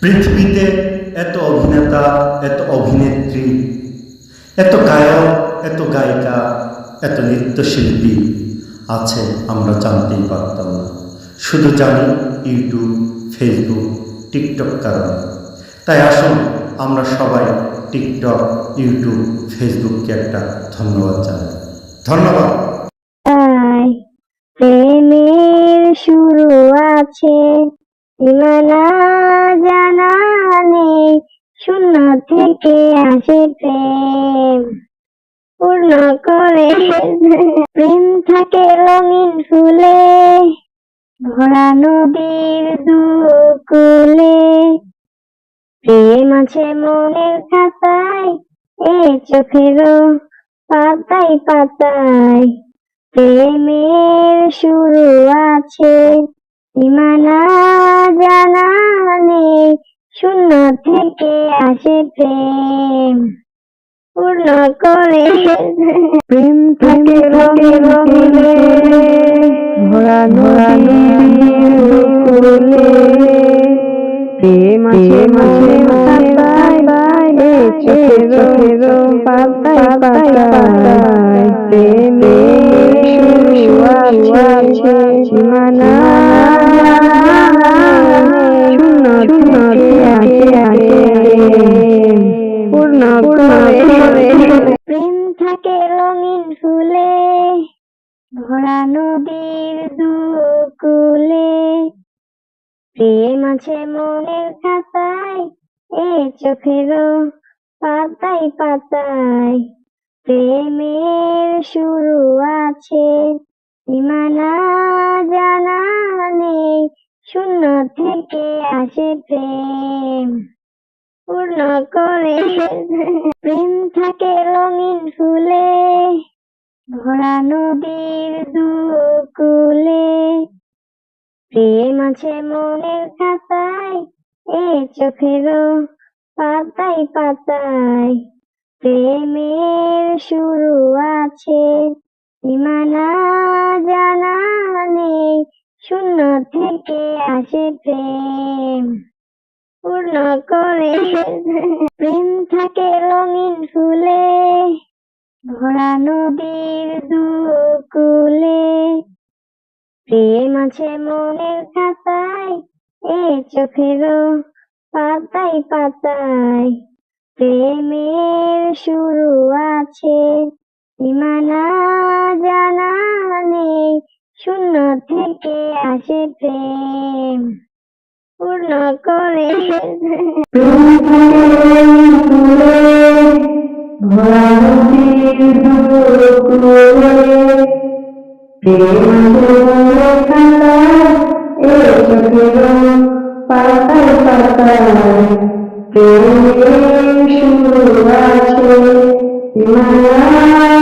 পৃথিবীতে এত অভিনেতা, এত অভিনেত্রী, এত গায়ক, এত গায়িকা, এত নৃত্যশিল্পী আছে আমরা জানতেই পারতাম না। শুধু জানি ইউটিউব, ফেসবুক, টিকটক কারণে। তাই আসুন আমরা সবাই টিকটক, ইউটিউব, ফেসবুককে একটা ধন্যবাদ জানাই। ধন্যবাদ। প্রেমের শুরু আছে সীমানা জানা নেই, শূন্য থেকে আসে প্রেম পূর্ণ করে। প্রেম থাকে রঙিন ফুলে ভরা নদীর দুকুলে, প্রেম আছে মনের খাতায় এ চোখেরও পাতায় পাতায়। প্রেমের শুরু আছে সীমানা জানা নেই, শূন্য থেকে আসে প্রেম পূর্ণ করে। প্রেম থাকে রঙে রঙে ভরা নদীর দুকুলে, প্রেম আছে মনের খাতায় চোখের পাতায় পাতায়। প্রেমের শুরু আছে সীমানা শূন্য থেকে আসে পূর্ণ করে। প্রেম থাকে রঙিন ফুলে ভরা নদীর দুকুলে, প্রেম আছে মনের খাতায় এ চোখেরও পাতায় পাতায়। প্রেমের শুরু আছে সীমানা জানা নেই, শূন্য থেকে আসে প্রেম পূর্ণ করে। প্রেম থাকে রঙিন ফুলে ভরা নদীর দুকুলে, প্রেম আছে মনের খাতায় এ চোখেরও পাতায় পাতায়। প্রেমের শুরু আছে সীমানা জানা নেই, শূন্য থেকে আসে প্রেম পূর্ণ করে। প্রেম থাকে রঙিন ফুলে ভরা নদীর দুকুলে, প্রেম আছে মনের খাতায় এ চোখেরও পাতায় পাতায়। প্রেমের শুরু আছে সীমানা জানা নেই, শূন্য থেকে আসে প্রেম পূর্ণ করে। প্রেম থাকে রঙিন ফুলে ভরা নদীর দুকুলে, প্রেম আছে মনের খাতায় এ চোখেরও পাতায় পাতায়। প্রেমের শুরু আছে সীমানা